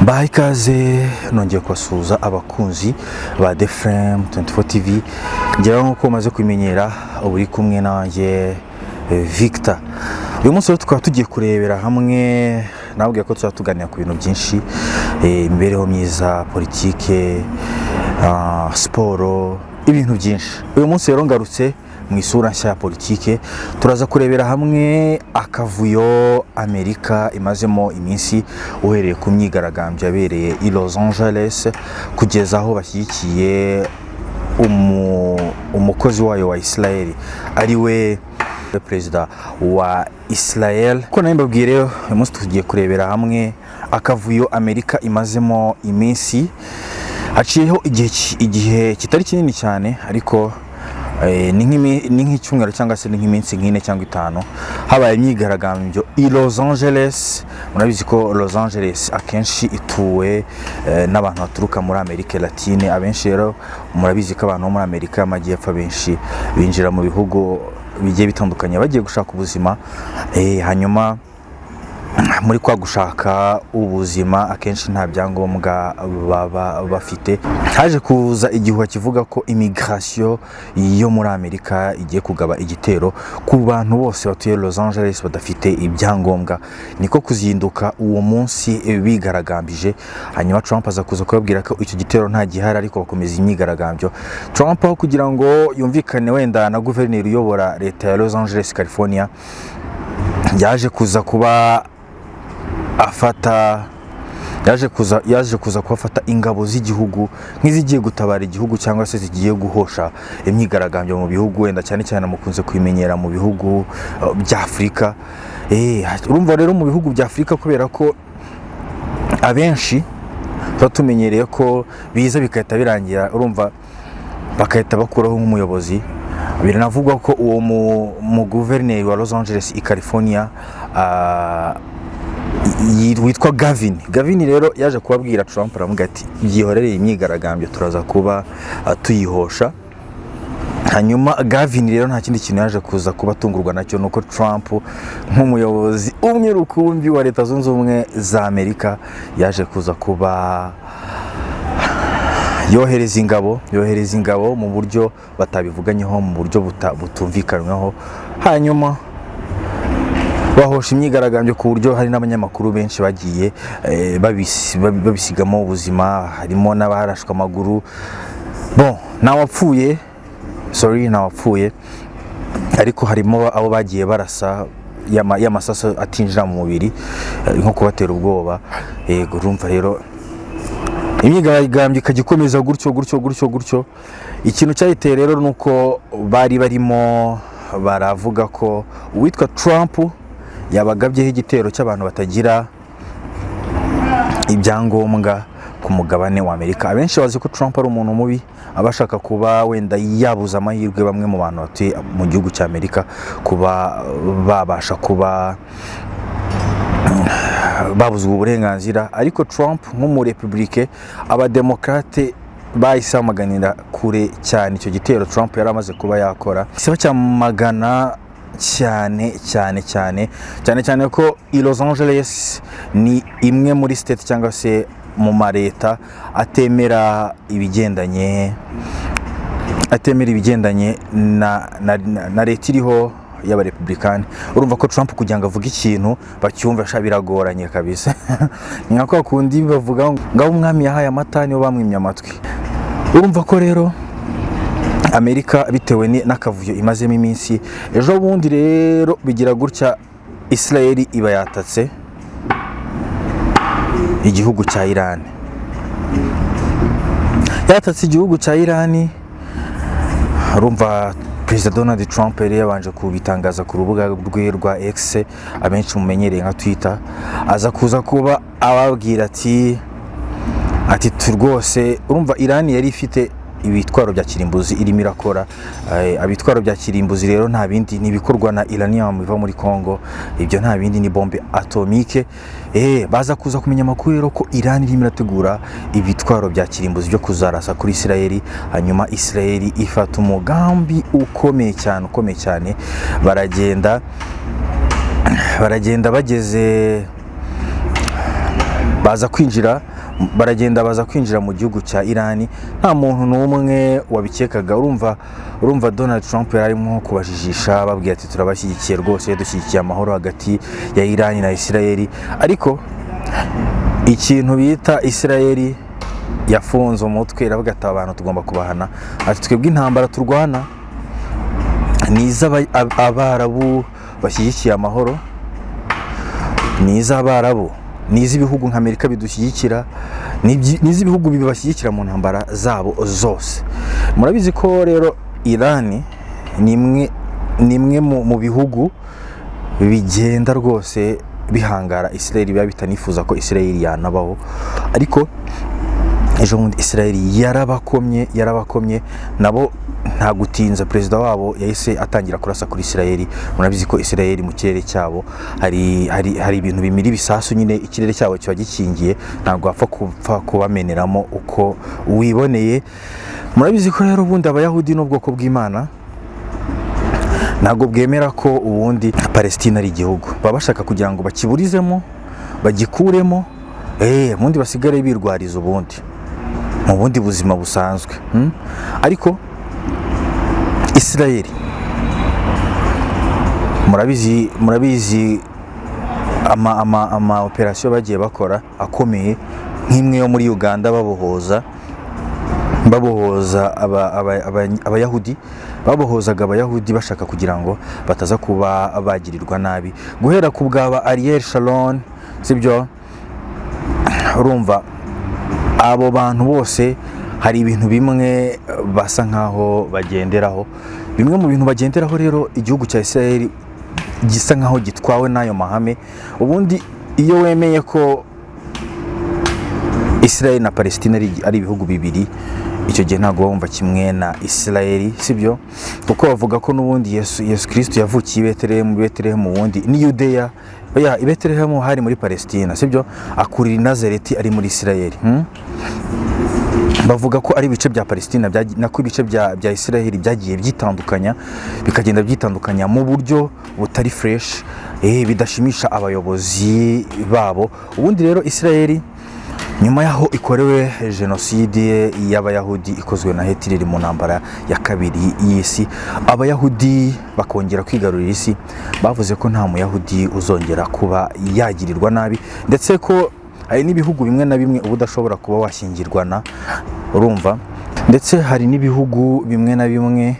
Baha ikaze nongeye kubasuhuza abakunzi ba The Flame 24 TV. Ngira nkuko umaze kumenyera uri kumwe nanjye Victor. Uyu munsi tukaba tugiye kurebera hamwe, nabwiye ko tuzatuganira ku bintu byinshi, imibereho myiza, politike, siporo, ibintu byinshi. Uyu munsi rero ngarutse mu isura nshya ya politike, turaza kurebera hamwe akavuyo Amerika imazemo iminsi uhereye ku myigaragambyo yabereye i Los Angeles kugeza aho bashyigikiye umukozi wayo wa Israel ariwe perezida wa Israel. Ko nayo mbabwire uyu munsi tugiye kurebera hamwe akavuyo Amerika imazemo iminsi, haciyeho igihe kitari kinini cyane, ariko ni nk'icyumweru cyangwa se ni nk'iminsi nk'ine cyangwa itanu habaye imyigaragambyo i Los Angeles. Murabizi ko Los Angeles akenshi ituwe n'abantu baturuka muri Amerika Latine. Abenshi rero murabizi ko abantu bo muri Amerika y'Amajyepfo benshi binjira mu bihugu bigiye bitandukanye bagiye gushaka ubuzima, hanyuma muri kwa gushaka ubuzima akenshi nta byangombwa baba bafite. Haje kuza igihuha kivuga ko immigration yo muri Amerika igiye kugaba igitero ku bantu bose batuye Los Angeles badafite ibyangombwa. Niko kuzinduka uwo munsi bigaragambije, hanyuma Trump aza kuza kubabwira ko icyo gitero nta gihari, ariko bakomeza imyigaragambyo. Trump aho kugira ngo yumvikane wenda na guverineri uyobora leta ya Los Angeles California, yaje kuza kuba yaje kuza kubafata ingabo z'igihugu nk'izigiye gutabara igihugu cyangwa se zigiye guhosha imyigaragambyo mu bihugu, wenda cyane cyane mukunze kwimenyera mu bihugu bya Afurika. Urumva rero mu bihugu bya Afurika, kubera ko abenshi tumenyereye ko biza bigahita birangira, urumva bakahita bakuraho nk'umuyobozi. Biranavugwa ko uwo mu guverineri wa Los Angeles i California witwa Gavin rero yaje kubabwira Trump, aravuga ati byihorereye imyigaragambyo turaza kuba tuyihosha. Hanyuma Gavin rero nta kindi kintu yaje kuza kuba tungurwa nacyo, nuko Trump nk'umuyobozi umwe rukumbi wa Leta Zunze Ubumwe za Amerika yaje kuza kuba yohereza ingabo mu buryo batabivuganyeho, mu buryo butumvikanyweho, hanyuma bahosha imyigaragambyo ku buryo hari n'abanyamakuru benshi bagiye babisigamo ubuzima, harimo n'abarashwe amaguru. Ntawapfuye, ariko harimo abo bagiye barasa y'amasaso atinjira mu mubiri nko kubatera ubwoba. Urumva rero imyigaragambyo ikajya ikomeza gutyo. Ikintu cyayiteye rero nuko bari barimo baravuga ko uwitwa Trump yabagabyeho igitero cy'abantu batagira ibyangombwa ku mugabane wa Amerika. Abenshi bazi ko Trump ari umuntu mubi, abashaka kuba wenda yabuza amahirwe bamwe mu bantu batuye mu gihugu cya Amerika kuba babasha kuba babuzwa uburenganzira. Ariko Trump nk'umurepublike, abademokrate bahise bamaganira kure cyane icyo gitero Trump yari amaze kuba yakora. Isaba cyamagana cyane ko i Los Angeles ni imwe muri state cyangwa se mu mareta atemera ibigendanye na leta iriho y'abarepublikani. Urumva ko Trump kugira ngo avuge ikintu bacyumva biragoranye kabisa. Ni nka kwa kundi bavuga ngo umwami yahaye amata niyo bamwimye amatwi. Urumva ko rero Amerika bitewe n'akavuyo imazemo iminsi, ejo bundi rero bigira gutya Israel iba yatatse igihugu cya Iran. Urumva Perezida Donald Trump yari yabanje kubitangaza ku rubuga rwe rwa X, abenshi mumenyereye nka Twitter, aza kuza kuba ababwira ati rwose, urumva Iran yari ifite ibitwaro bya kirimbuzi irimo irakora. Ibitwaro bya kirimbuzi rero nta bindi nibikorwa na uranium iva muri Congo, ibyo nta bindi ni bombe atomique. Baza kuza kumenya amakuru rero ko Iran irimo irategura ibitwaro bya kirimbuzi byo kuzarasa kuri Israel. Hanyuma Israel ifata umugambi ukomeye cyane, baragenda bageze baza kwinjira baragenda baza kwinjira mu gihugu cya Iran nta muntu n'umwe wabikekaga. Urumva Donald Trump yarimo kubajijisha babwiye ati turabashyigikiye rwose, dushyigikiye amahoro hagati ya Iran na Israel, ariko ikintu bita Israel yafunze umutwe iravuga ati abantu tugomba kubahana, ati twebwe intambara turwana ni iz'Abarabu bashyigikiye amahoro, ni iz'Abarabu, ni iz'ibihugu nka Amerika bidushyigikira, ni iz'ibihugu bibashyigikira mu ntambara zabo zose. Murabizi ko rero Iran ni imwe mu bihugu bigenda rwose bihangara Israel, biba bitanifuza ko Israel yanabaho, ariko ejo bundi Israel yarabakomye nabo nta gutinza perezida wabo yahise atangira kurasa kuri Israel. Murabizi ko Israel mu kirere cyabo hari ibintu bimira ibisasu, nyine ikirere cyabo kiba gikingiye, ntabwo wapfa kubameneramo uko wiboneye. Murabizi ko rero ubundi Abayahudi n'ubwoko bw'Imana ntabwo bwemera ko ubundi Palestine ari igihugu, baba bashaka kugira ngo bakiburizemo bagikuremo, ubundi basigare birwariza ubundi mu bundi buzima busanzwe. Ariko Israel murabizi ama operation bagiye bakora akomeye, nk'imwe yo muri Uganda babohoza Abayahudi, babohozaga Abayahudi bashaka kugira ngo bataza kuba bagirirwa nabi, guhera ku bwaba Ariel Sharon, sibyo? Urumva abo bantu bose hari ibintu bimwe basa nkaho bagenderaho. Bimwe mu bintu bagenderaho rero igihugu cya Israel gisa nkaho gitwawe n'ayo mahame. Ubundi iyo wemeye ko Israel na Palestine ari ibihugu bibiri, icyo gihe ntabwo wumva kimwe na Israel, sibyo? Kuko bavuga ko n'ubundi Yesu Kristo yavukiye i Betelehemu ubundi ni Yudeya, i Betelehemu hari muri Palestina, sibyo? Akurira i Nazareti ari muri Israel. Bavuga ko ari ibice bya Palestina nako ibice bya Israel byagiye bikagenda byitandukanya mu buryo butari fresh, bidashimisha abayobozi babo. Ubundi rero Israel nyuma yaho ikorewe jenoside y'Abayahudi ikozwe na Hitler mu ntambara ya kabiri y'isi, Abayahudi bakongera kwigarurira isi, bavuze ko nta Muyahudi uzongera kuba yagirirwa nabi, ndetse ko hari n'ibihugu bimwe na bimwe ubu udashobora kuba washyingirwana, urumva? Ndetse hari n'ibihugu bimwe na bimwe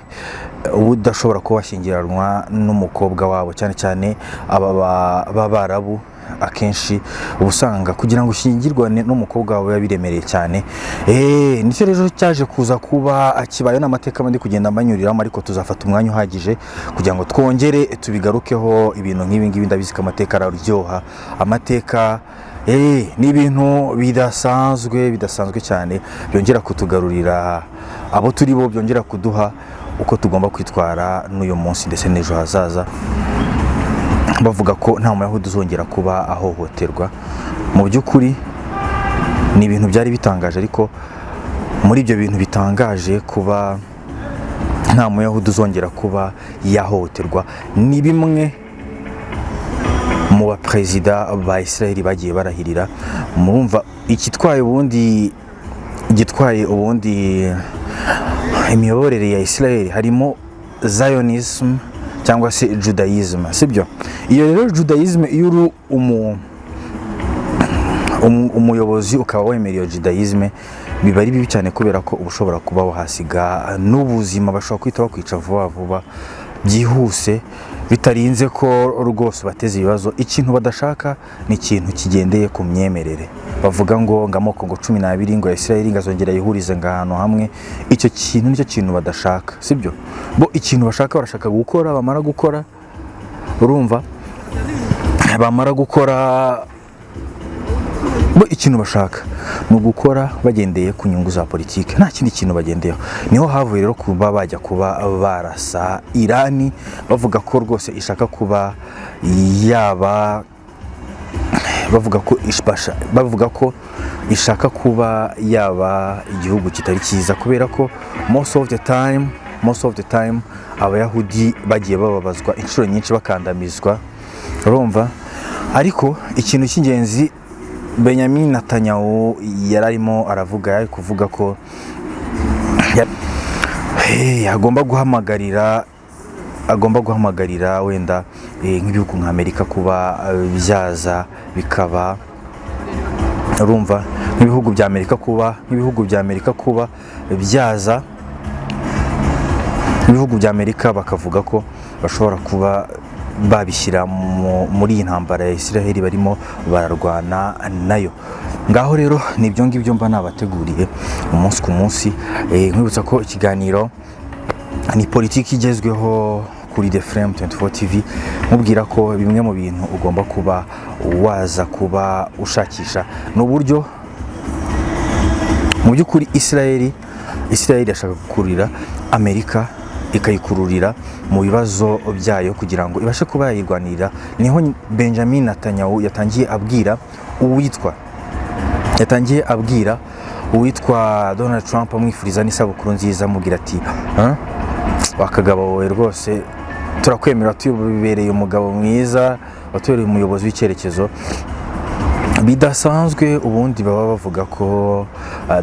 ubu udashobora kuba washyingiranwa n'umukobwa wabo, cyane cyane b'Abarabu. Akenshi ubusanga kugira ngo ushyingirwane n'umukobwa wawe yabiremereye cyane. Nicyo rero cyaje kuza kuba kibaye n'amateka ndi kugenda mbanyuriramo, ariko tuzafata umwanya uhagije kugira ngo twongere tubigarukeho. Ibintu nk'ibi ngibi ndabizi ko amateka araryoha, amateka ni ibintu bidasanzwe cyane, byongera kutugarurira abo turi bo, byongera kuduha uko tugomba kwitwara n'uyu munsi ndetse n'ejo hazaza. Bavuga ko nta Muyahudi uzongera kuba ahohoterwa. Mu by'ukuri ni ibintu byari bitangaje, ariko muri ibyo bintu bitangaje kuba nta Muyahudi uzongera kuba yahohoterwa, ni bimwe mu baperezida ba Israel bagiye barahirira. Murumva igitwaye ubundi imiyoborere ya Israel harimo Zionism cyangwa se Judaism, sibyo? Iyo rero Judaism, iyo uri umuyobozi ukaba wemera iyo Judaism, biba ari bibi cyane, kubera ko uba ushobora kuba wahasiga n'ubuzima. Bashobora kwita bakwica vuba byihuse, bitarinze ko rwose bateze ibibazo. Ikintu badashaka ni ikintu kigendeye ku myemerere. Bavuga ngo amoko 12 ngo Israel ngazongera yihurize ngahantu hamwe. Icyo kintu nicyo kintu badashaka, sibyo? Bo ikintu barashaka gukora, bamara gukora, urumva, bamara gukora, bo ikintu bashaka ni ugukora bagendeye ku nyungu za politiki, nta kindi kintu bagendeyeho. Niho havuye rero kuba bajya kuba barasa Iran, bavuga ko rwose ishaka kuba yaba, bavuga ko ishaka kuba yaba igihugu kitari cyiza, kubera ko most of the time Abayahudi bagiye bababazwa inshuro nyinshi, bakandamizwa, urumva. Ariko ikintu cy'ingenzi Benjamin Netanyahu yararimo aravuga, yari kuvuga ko agomba guhamagarira wenda nk'ibihugu nka Amerika kuba byaza bikaba urumva nk'ibihugu bya Amerika kuba byaza ibihugu bya Amerika bakavuga ko bashobora kuba babishyira muri iyi ntambara ya Israel barimo bararwana nayo. Ngaho rero nibyo ngibyo mba nabateguriye umunsi ku munsi, nkwibutsa ko ikiganiro ni politiki igezweho kuri The Frame 24 TV, mubwira ko bimwe mu bintu ugomba kuba waza kuba ushakisha n'uburyo mu by'ukuri Israel yashaka gukurira Amerika, ikayikururira mu bibazo byayo kugira ngo ibashe kuba yayirwanirira. Niho Benjamin Netanyahu yatangiye abwira uwitwa Donald Trump amwifuriza n'isabukuru nziza, amubwira ati wakagabo wowe rwose turakwemera, tubereye umugabo mwiza, watubereye umuyobozi w'icyerekezo bidasanzwe. Ubundi baba bavuga ko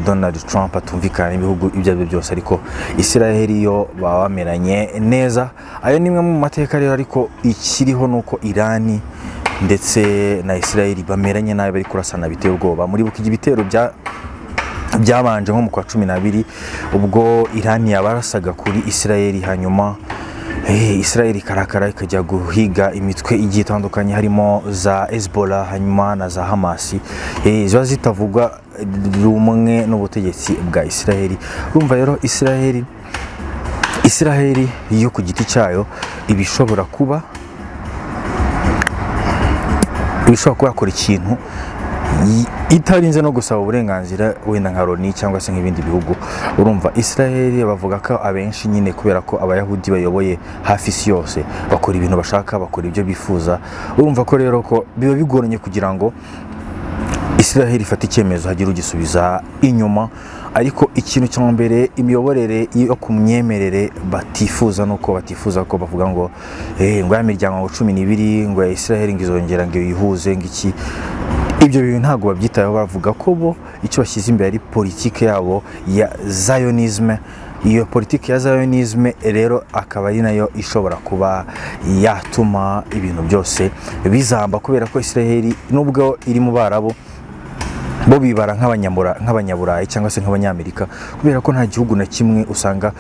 Donald Trump atumvikana n'ibihugu ibyo ari byo byose, ariko Israel yo baba bameranye neza. Ayo ni imwe mu mateka rero, ariko ikiriho nuko Irani ndetse na Israel bameranye nabi, bari kurasana biteye ubwoba. Muri buki ibitero byabanje nko mu kwa 12 ubwo Irani yabarasaga kuri Israel, hanyuma Israel ikarakara ikajya guhiga imitwe igiye itandukanye harimo za Hezbollah hanyuma na za Hamas, ziba zitavugwa rumwe n'ubutegetsi bwa Israel. Urumva rero Israel yo ku giti cyayo ibishobora kuba yakora ikintu itarinze no gusaba uburenganzira wenda nka Loni cyangwa se nk'ibindi bihugu. Urumva Israel bavuga ko abenshi nyine kubera ko abayahudi bayoboye hafi isi yose bakora ibintu bashaka, bakora ibyo bifuza. Urumva ko rero ko biba bigoranye kugira ngo Israel ifate icyemezo hagira ugisubiza inyuma. Ariko ikintu cya mbere, imiyoborere yo kumyemerere batifuza nuko batifuza ko bavuga ngo ngo ya miryango 12 ngo ya Israel ngizongera ngo yihuze ngiki. Ibyo bintu ntabwo babyitayeho, bavuga ko bo icyo bashyize imbere ari politike yabo ya Zionisme. Iyo politike ya Zionisme rero akaba ari nayo ishobora kuba yatuma ibintu byose bizamba, kubera ko Israel nubwo iri mu Barabu bo bibara nk'abanyaburayi cyangwa se nk'abanyamerika, kubera ko nta gihugu na kimwe usanga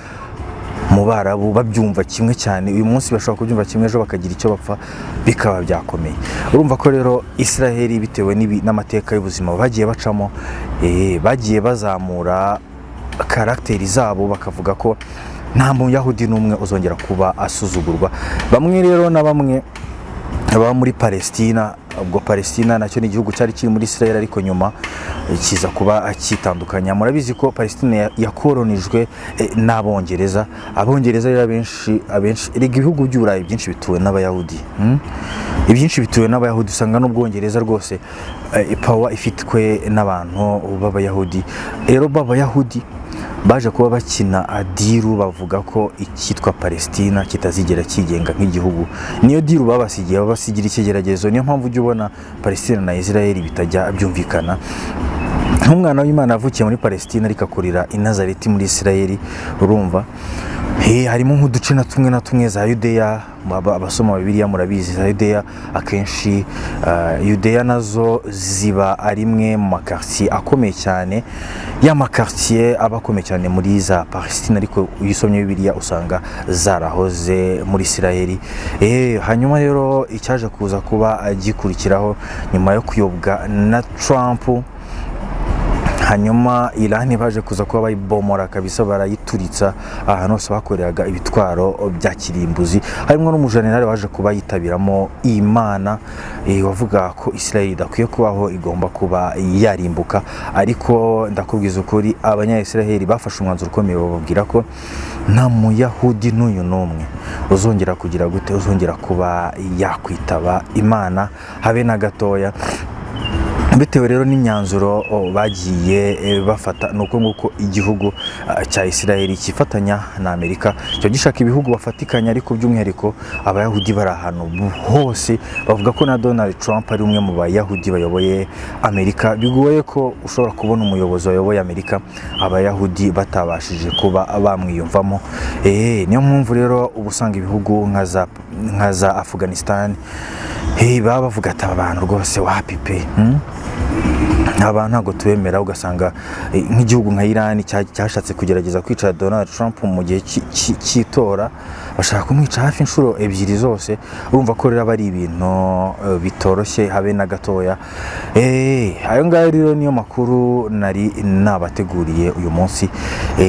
mu Barabu babyumva kimwe cyane. Uyu munsi bashobora kubyumva kimwe, ejo bakagira icyo bapfa bikaba byakomeye. Urumva ko rero Israel bitewe n'amateka y'ubuzima bagiye bacamo, bagiye bazamura karakteri zabo, bakavuga ko nta muyahudi n'umwe uzongera kuba asuzugurwa. Bamwe rero na bamwe aba muri Palestina, ubwo Palestina nacyo ni igihugu cyari kiri muri Israel ariko nyuma kiza kuba akitandukanya. Murabizi ko Palestina yakoronijwe n'Abongereza. Abongereza rero abenshi ibihugu by'Uburayi byinshi bituwe n'Abayahudi, ibyinshi bituwe n'Abayahudi. Usanga n'Ubwongereza rwose power ifitwe n'abantu b'Abayahudi. Rero b'Abayahudi baje kuba bakina adiru, bavuga ko icyitwa Palestina kitazigera kigenga nk'igihugu. Niyo diru babasigira ikigeragezo. Niyo mpamvu ujya ubona Palestina na Israel bitajya byumvikana. Nk'umwana w'Imana avukiye muri Palestina ariko akurira i Nazareti muri Israel. Urumva harimo nk'uduce na tumwe za Yudeya. Abasoma Bibiliya murabizi za Yudeya akenshi Yudeya nazo ziba ari imwe mu makartier akomeye cyane, ya makartier aba akomeye cyane muri za Palestina, ariko iyo usomye Bibiliya usanga zarahoze muri Israel. Hanyuma rero icyaje kuza kuba gikurikiraho nyuma yo kuyobwa na Trump, hanyuma Irani baje kuza kuba bayibomora kabisa, barayituritsa ahantu hose bakoreraga ibitwaro bya kirimbuzi. Harimo n'umujenerali waje kuba yitabiramo Imana, wavuga ko Israel idakwiye kubaho, igomba kuba yarimbuka. Ariko ndakubwiza ukuri, abanya-Israel bafashe umwanzuro ukomeye, bababwira ko nta muyahudi n'uyu n'umwe uzongera kugira gute, uzongera kuba yakwitaba Imana habe na gatoya. bitewe rero n'imyanzuro bagiye bafata nuko nguko igihugu cya Israel kifatanya na Amerika cyo gishaka ibihugu bafatikanya, ariko by'umwihariko abayahudi bari ahantu hose bavuga ko na Donald Trump ari umwe mu bayahudi bayoboye Amerika. Bigoye ko ushobora kubona umuyobozi wayoboye Amerika abayahudi batabashije kuba bamwiyumvamo. Niyo mpamvu rero ubusanga ibihugu nka za Afghanistan baba bavuga ati abantu rwose wapipe abantu ntabwo tubemera, ugasanga nk'igihugu nka Iran cyashatse kugerageza kwica Donald Trump mu gihe cy'itora, bashaka kumwica hafi inshuro ebyiri zose. Urumva ko rero ari ibintu bitoroshye habe na gatoya. Ayo ngayo rero niyo makuru nari nabateguriye uyu munsi.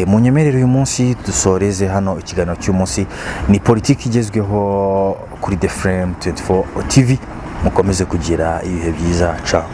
Munyemerere uyu munsi dusoreze hano ikiganiro cy'umunsi, ni politiki igezweho kuri The Flame 24 TV. Mukomeze kugira ibihe byiza. Ciao.